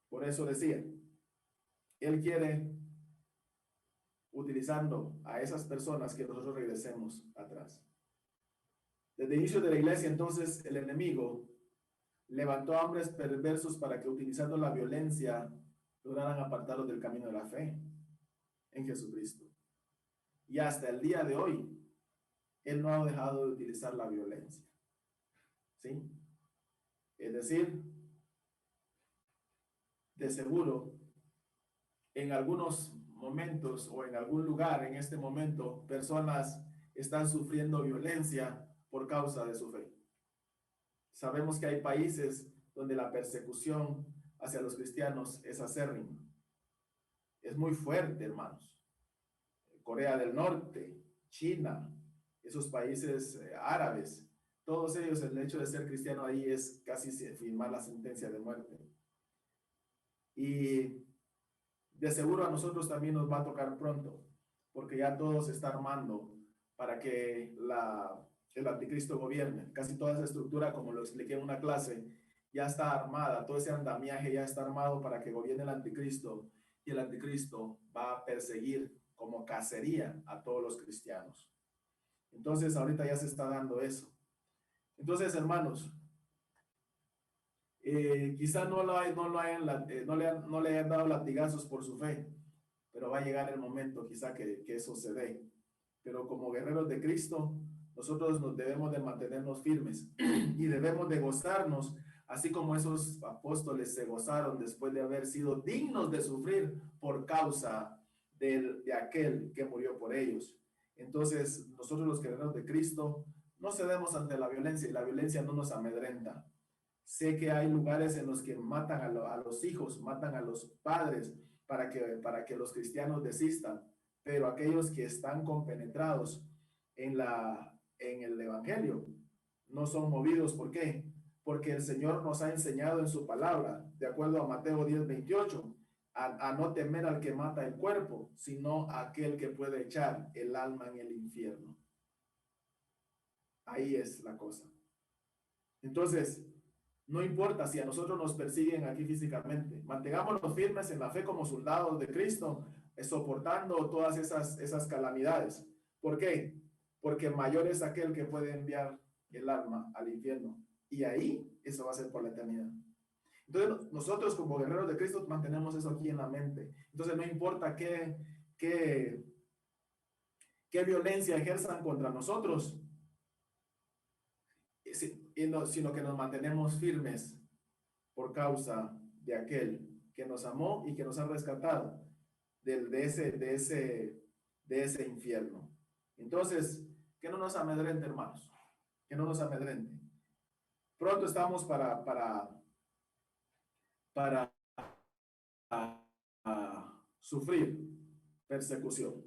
Speaker 1: Por eso decía, él quiere, utilizando a esas personas, que nosotros regresemos atrás. Desde el inicio de la iglesia, entonces, el enemigo levantó hombres perversos para que, utilizando la violencia, lograran apartarlos del camino de la fe en Jesucristo. Y hasta el día de hoy, él no ha dejado de utilizar la violencia. ¿Sí? Es decir, de seguro, en algunos momentos o en algún lugar en este momento, personas están sufriendo violencia por causa de su fe. Sabemos que hay países donde la persecución hacia los cristianos es acérrima. Es muy fuerte, hermanos. Corea del Norte, China, esos países árabes, todos ellos, el hecho de ser cristiano ahí es casi firmar la sentencia de muerte. Y de seguro a nosotros también nos va a tocar pronto, porque ya todo se está armando para que el anticristo gobierne. Casi toda esa estructura, como lo expliqué en una clase, ya está armada, todo ese andamiaje ya está armado para que gobierne el anticristo, y el anticristo va a perseguir como cacería a todos los cristianos. Entonces ahorita ya se está dando eso. Entonces, hermanos, quizá no le hayan dado latigazos por su fe, pero va a llegar el momento quizá que eso se dé. Pero como guerreros de Cristo, nosotros nos debemos de mantenernos firmes y debemos de gozarnos, así como esos apóstoles se gozaron después de haber sido dignos de sufrir por causa de aquel que murió por ellos. Entonces, nosotros los guerreros de Cristo no cedemos ante la violencia, y la violencia no nos amedrenta. Sé que hay lugares en los que matan a los hijos, matan a los padres para que los cristianos desistan, pero aquellos que están compenetrados en el evangelio no son movidos. ¿Por qué? Porque el Señor nos ha enseñado en su palabra, de acuerdo a Mateo 10:28, a no temer al que mata el cuerpo, sino a aquel que puede echar el alma en el infierno. Ahí es la cosa. Entonces, no importa si a nosotros nos persiguen aquí físicamente, mantengámonos firmes en la fe como soldados de Cristo, soportando todas esas calamidades. ¿Por qué? Porque mayor es aquel que puede enviar el alma al infierno. Y ahí eso va a ser por la eternidad. Entonces nosotros como guerreros de Cristo mantenemos eso aquí en la mente. Entonces no importa qué violencia ejerzan contra nosotros, sino que nos mantenemos firmes por causa de aquel que nos amó y que nos ha rescatado de ese infierno. Entonces, que no nos amedrente, hermanos, que no nos amedrente. Pronto estamos para sufrir persecución.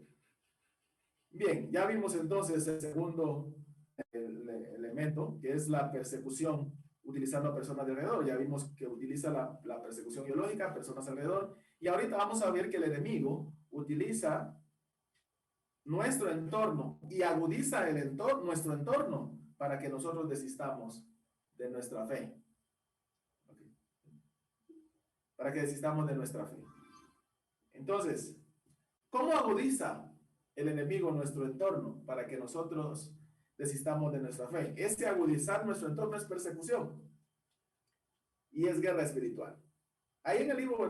Speaker 1: Bien, ya vimos entonces el segundo elemento, que es la persecución utilizando a personas de alrededor. Ya vimos que utiliza la persecución biológica, personas alrededor, y ahorita vamos a ver que el enemigo utiliza nuestro entorno y agudiza nuestro entorno para que nosotros desistamos de nuestra fe. Okay. Para que desistamos de nuestra fe. Entonces, ¿cómo agudiza el enemigo nuestro entorno para que nosotros desistamos de nuestra fe. Este agudizar nuestro entorno es persecución y es guerra espiritual. Ahí en el libro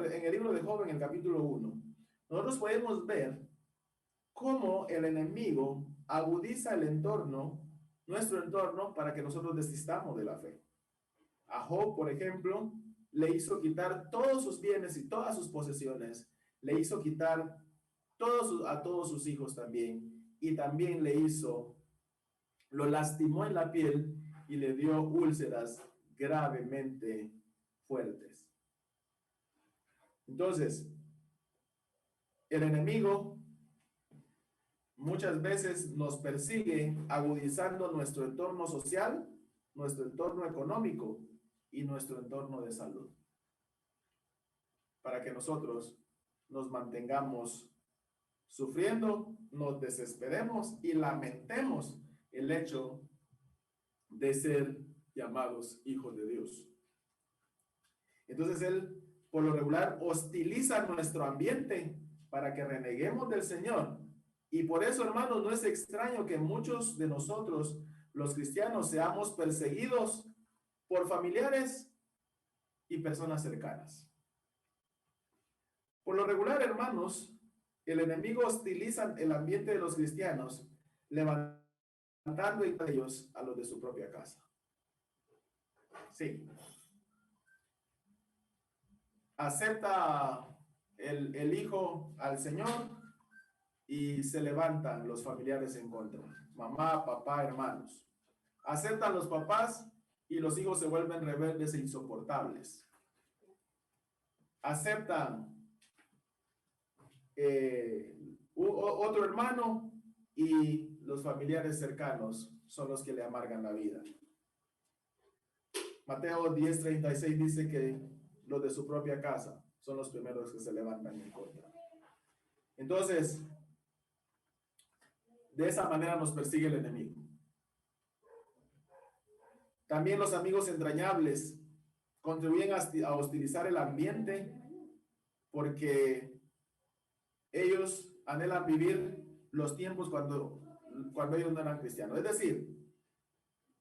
Speaker 1: de Job, en el capítulo 1, nosotros podemos ver cómo el enemigo agudiza el entorno, nuestro entorno, para que nosotros desistamos de la fe. A Job, por ejemplo, le hizo quitar todos sus bienes y todas sus posesiones, le hizo quitar a todos sus hijos también, y también lo lastimó en la piel y le dio úlceras gravemente fuertes. Entonces, el enemigo muchas veces nos persigue agudizando nuestro entorno social, nuestro entorno económico y nuestro entorno de salud, para que nosotros nos mantengamos sufriendo, nos desesperemos y lamentemos el hecho de ser llamados hijos de Dios. Entonces él, por lo regular, hostiliza nuestro ambiente para que reneguemos del Señor. Y por eso, hermanos, no es extraño que muchos de nosotros, los cristianos, seamos perseguidos por familiares y personas cercanas. Por lo regular, hermanos, el enemigo hostiliza el ambiente de los cristianos, levantando entre ellos a los de su propia casa. Sí. Acepta el hijo al Señor y se levantan los familiares en contra. Mamá, papá, hermanos. Aceptan los papás y los hijos se vuelven rebeldes e insoportables. Aceptan otro hermano y los familiares cercanos son los que le amargan la vida. Mateo 10:36 dice que los de su propia casa son los primeros que se levantan en contra. Entonces, de esa manera nos persigue el enemigo. También los amigos entrañables contribuyen a hostilizar el ambiente porque ellos anhelan vivir los tiempos cuando ellos no eran cristianos. Es decir,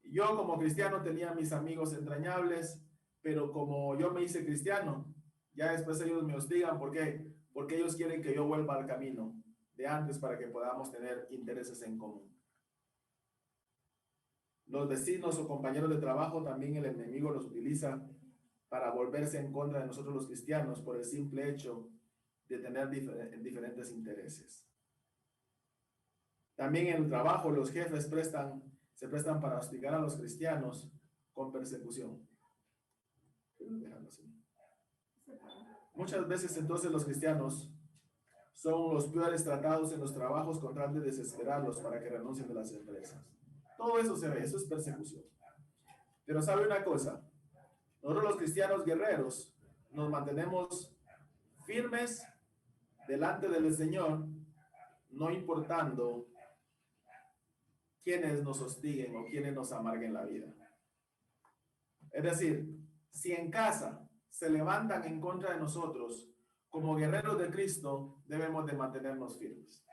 Speaker 1: yo como cristiano tenía mis amigos entrañables, pero como yo me hice cristiano, ya después ellos me hostigan. ¿Por qué? Porque ellos quieren que yo vuelva al camino de antes para que podamos tener intereses en común. Los vecinos o compañeros de trabajo también el enemigo los utiliza para volverse en contra de nosotros los cristianos por el simple hecho de tener diferentes intereses. También en el trabajo los jefes se prestan para hostigar a los cristianos con persecución. Muchas veces entonces los cristianos son los peores tratados en los trabajos con tal de desesperarlos para que renuncien de las empresas. Todo eso se ve, eso es persecución. Pero ¿sabe una cosa? Nosotros los cristianos guerreros nos mantenemos firmes delante del Señor, no importando quienes nos hostiguen o quienes nos amarguen la vida. Es decir, si en casa se levantan en contra de nosotros, como guerreros de Cristo, debemos de mantenernos firmes.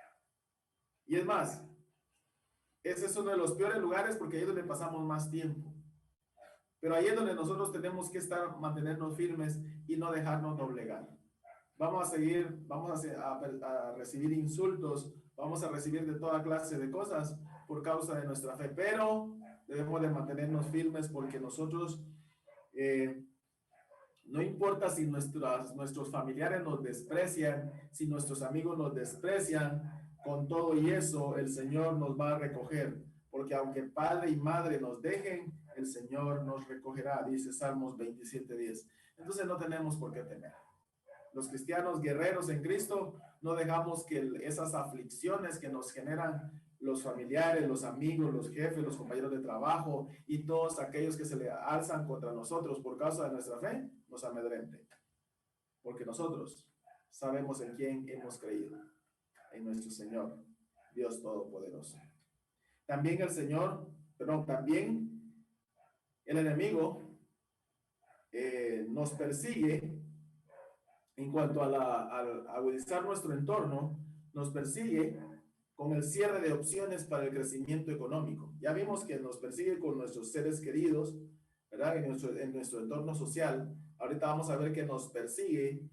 Speaker 1: Y es más, ese es uno de los peores lugares porque ahí es donde pasamos más tiempo. Pero ahí es donde nosotros tenemos que mantenernos firmes y no dejarnos doblegar. Vamos a recibir insultos, vamos a recibir de toda clase de cosas por causa de nuestra fe, pero debemos de mantenernos firmes porque nosotros, no importa si nuestros familiares nos desprecian, si nuestros amigos nos desprecian, con todo y eso el Señor nos va a recoger, porque aunque padre y madre nos dejen, el Señor nos recogerá, dice Salmos 27:10. Entonces no tenemos por qué temer. Los cristianos guerreros en Cristo no dejamos que esas aflicciones que nos generan los familiares, los amigos, los jefes, los compañeros de trabajo y todos aquellos que se le alzan contra nosotros por causa de nuestra fe, nos amedrenten. Porque nosotros sabemos en quién hemos creído, en nuestro Señor, Dios Todopoderoso. También el enemigo nos persigue en cuanto a agudizar nuestro entorno, nos persigue con el cierre de opciones para el crecimiento económico. Ya vimos que nos persigue con nuestros seres queridos, ¿verdad? En nuestro entorno social. Ahorita vamos a ver que nos persigue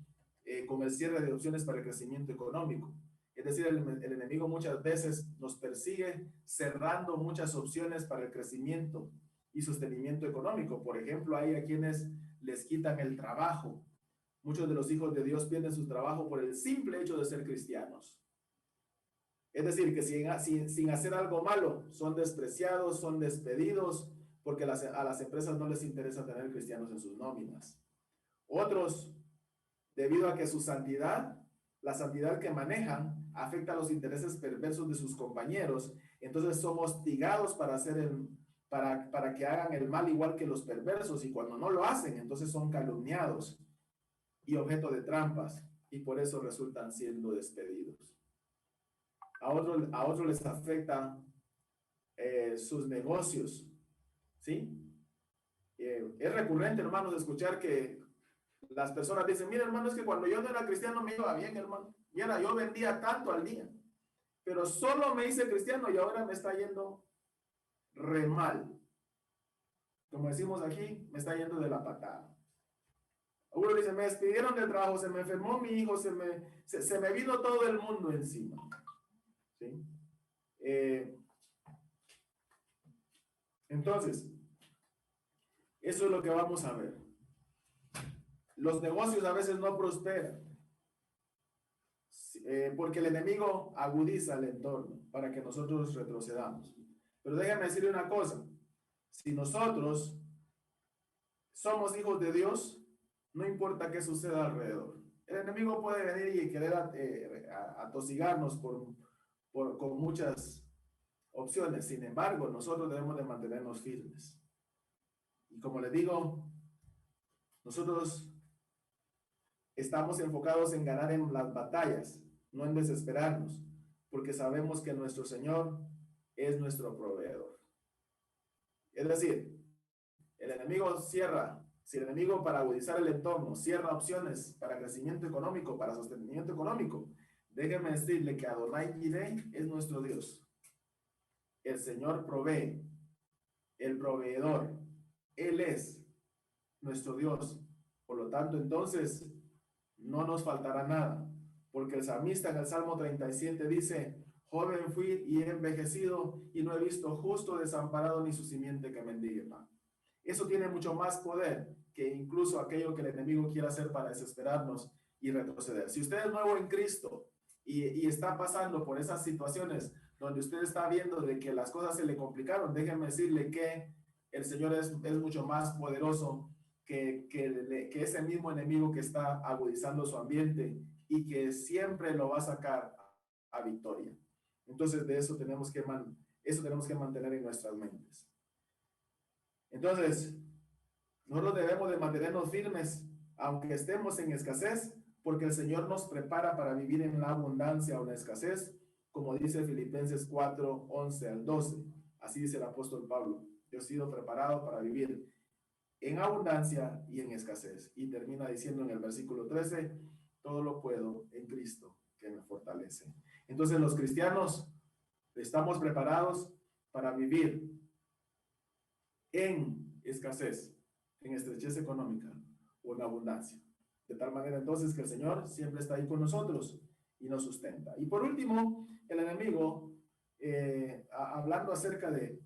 Speaker 1: con el cierre de opciones para el crecimiento económico. Es decir, el enemigo muchas veces nos persigue cerrando muchas opciones para el crecimiento y sostenimiento económico. Por ejemplo, hay a quienes les quitan el trabajo. Muchos de los hijos de Dios pierden su trabajo por el simple hecho de ser cristianos. Es decir, que sin hacer algo malo son despreciados, son despedidos, porque a las empresas no les interesa tener cristianos en sus nóminas. Otros, debido a que su santidad, la santidad que manejan, afecta a los intereses perversos de sus compañeros, entonces son hostigados para que hagan el mal igual que los perversos, y cuando no lo hacen, entonces son calumniados y objeto de trampas, y por eso resultan siendo despedidos. A otros les afecta sus negocios, ¿sí? Es recurrente, hermanos, escuchar que las personas dicen, mira, hermano, es que cuando yo no era cristiano me iba bien, hermano. Mira, yo vendía tanto al día, pero solo me hice cristiano y ahora me está yendo re mal. Como decimos aquí, me está yendo de la patada. Uno dice, me despidieron del trabajo, se me enfermó mi hijo, se me vino todo el mundo encima. ¿Sí? Entonces, eso es lo que vamos a ver. Los negocios a veces no prosperan porque el enemigo agudiza el entorno para que nosotros retrocedamos. Pero déjame decirle una cosa, si nosotros somos hijos de Dios, no importa qué suceda alrededor. El enemigo puede venir y querer atosigarnos con muchas opciones. Sin embargo, nosotros debemos de mantenernos firmes. Y como les digo, nosotros estamos enfocados en ganar en las batallas, no en desesperarnos, porque sabemos que nuestro Señor es nuestro proveedor. Es decir, el enemigo cierra, si el enemigo para agudizar el entorno cierra opciones para crecimiento económico, para sostenimiento económico, déjeme decirle que Adonai Jireh es nuestro Dios. El Señor provee, el proveedor, Él es nuestro Dios. Por lo tanto, entonces, no nos faltará nada, porque el salmista en el Salmo 37 dice, joven fui y he envejecido y no he visto justo desamparado ni su simiente que mendigue pan. Eso tiene mucho más poder que incluso aquello que el enemigo quiera hacer para desesperarnos y retroceder. Si usted es nuevo en Cristo y está pasando por esas situaciones donde usted está viendo de que las cosas se le complicaron, déjenme decirle que el Señor es mucho más poderoso que ese mismo enemigo que está agudizando su ambiente y que siempre lo va a sacar a victoria. Entonces, de eso tenemos que mantener en nuestras mentes. Entonces, nosotros debemos de mantenernos firmes, aunque estemos en escasez, porque el Señor nos prepara para vivir en la abundancia o la escasez, como dice Filipenses 4, 11 al 12. Así dice el apóstol Pablo. Yo he sido preparado para vivir en abundancia y en escasez. Y termina diciendo en el versículo 13, todo lo puedo en Cristo que me fortalece. Entonces los cristianos estamos preparados para vivir en escasez, en estrechez económica o en abundancia. De tal manera entonces que el Señor siempre está ahí con nosotros y nos sustenta. Y por último, el enemigo, hablando acerca de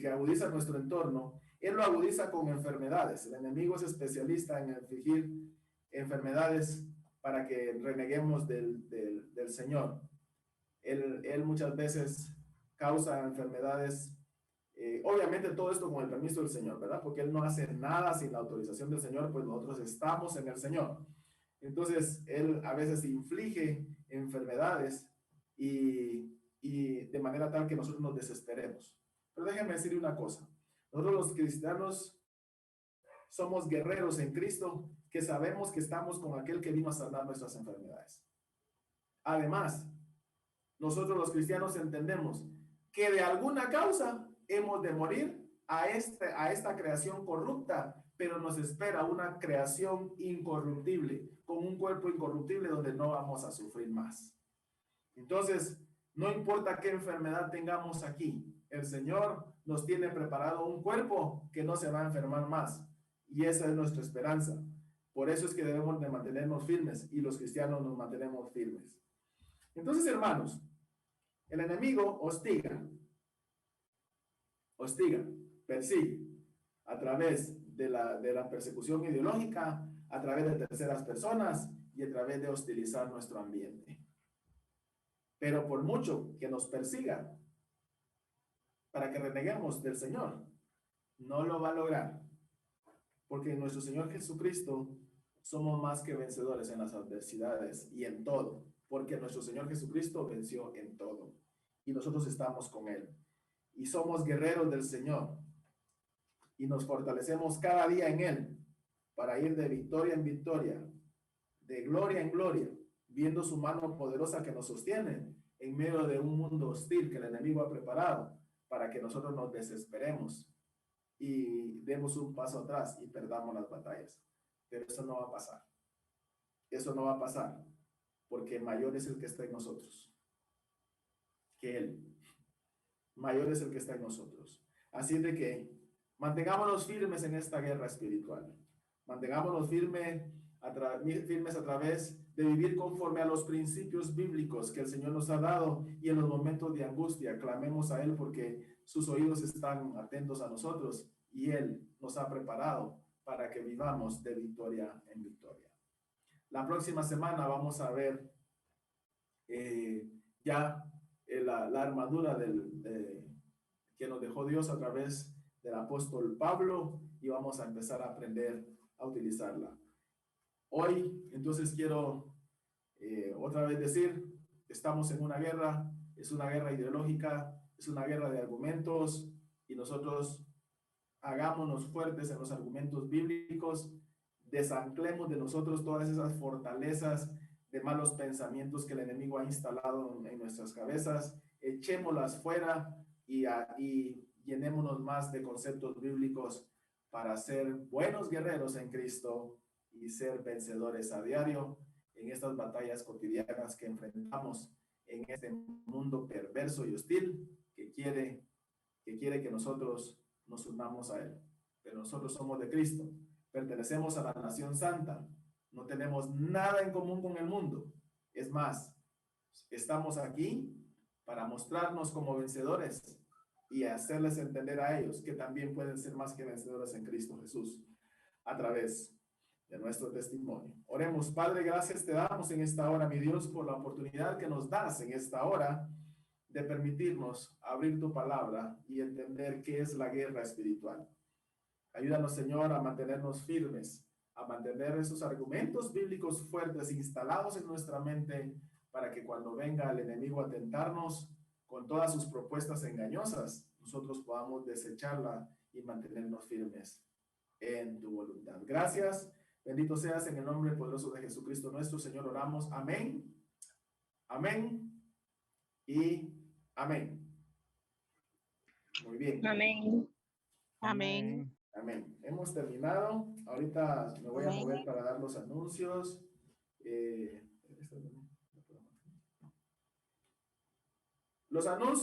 Speaker 1: que agudiza nuestro entorno, él lo agudiza con enfermedades. El enemigo es especialista en infligir enfermedades para que reneguemos del Señor. Él muchas veces causa enfermedades. Obviamente todo esto con el permiso del Señor, ¿verdad? Porque Él no hace nada sin la autorización del Señor, pues nosotros estamos en el Señor. Entonces, Él a veces inflige enfermedades y de manera tal que nosotros nos desesperemos. Pero déjenme decirle una cosa. Nosotros los cristianos somos guerreros en Cristo que sabemos que estamos con aquel que vino a sanar nuestras enfermedades. Además, nosotros los cristianos entendemos que de alguna causa hemos de morir a esta creación corrupta, pero nos espera una creación incorruptible, con un cuerpo incorruptible donde no vamos a sufrir más. Entonces, No importa qué enfermedad tengamos aquí, el Señor nos tiene preparado un cuerpo que no se va a enfermar más. Y esa es nuestra esperanza. Por eso es que debemos de mantenernos firmes y los cristianos nos mantenemos firmes. Entonces, hermanos, el enemigo hostiga, persigue a través de la persecución ideológica, a través de terceras personas y a través de hostilizar nuestro ambiente. Pero por mucho que nos persiga, para que reneguemos del Señor, no lo va a lograr, porque en nuestro Señor Jesucristo somos más que vencedores en las adversidades y en todo, porque nuestro Señor Jesucristo venció en todo y nosotros estamos con Él y somos guerreros del Señor y nos fortalecemos cada día en Él para ir de victoria en victoria, de gloria en gloria, viendo su mano poderosa que nos sostiene en medio de un mundo hostil que el enemigo ha preparado para que nosotros nos desesperemos y demos un paso atrás y perdamos las batallas. Pero eso no va a pasar. Eso no va a pasar porque mayor es el que está en nosotros que Él. Mayor es el que está en nosotros. Así de que mantengámonos firmes en esta guerra espiritual. Mantengámonos firmes a través de vivir conforme a los principios bíblicos que el Señor nos ha dado y en los momentos de angustia clamemos a Él porque sus oídos están atentos a nosotros y Él nos ha preparado para que vivamos de victoria en victoria. La próxima semana vamos a ver ya la armadura que nos dejó Dios a través del apóstol Pablo y vamos a empezar a aprender a utilizarla. Hoy, entonces, quiero otra vez decir, estamos en una guerra, es una guerra ideológica, es una guerra de argumentos y nosotros hagámonos fuertes en los argumentos bíblicos, desanclemos de nosotros todas esas fortalezas de malos pensamientos que el enemigo ha instalado en nuestras cabezas, echémoslas fuera y llenémonos más de conceptos bíblicos para ser buenos guerreros en Cristo y ser vencedores a diario en estas batallas cotidianas que enfrentamos en este mundo perverso y hostil que quiere que nosotros nos unamos a Él. Pero nosotros somos de Cristo, pertenecemos a la nación santa, no tenemos nada en común con el mundo. Es más, estamos aquí para mostrarnos como vencedores y hacerles entender a ellos que también pueden ser más que vencedores en Cristo Jesús a través de nuestro testimonio. Oremos. Padre, gracias te damos en esta hora, mi Dios, por la oportunidad que nos das en esta hora de permitirnos abrir tu palabra y entender qué es la guerra espiritual. Ayúdanos, Señor, a mantenernos firmes, a mantener esos argumentos bíblicos fuertes instalados en nuestra mente para que cuando venga el enemigo a tentarnos con todas sus propuestas engañosas, nosotros podamos desecharla y mantenernos firmes en tu voluntad. Gracias. Bendito seas en el nombre poderoso de Jesucristo nuestro Señor. Oramos. Amén. Amén. Y amén. Muy bien.
Speaker 2: Amén.
Speaker 3: Amén.
Speaker 1: Amén. Hemos terminado. Ahorita me voy a mover para dar los anuncios. Los anuncios.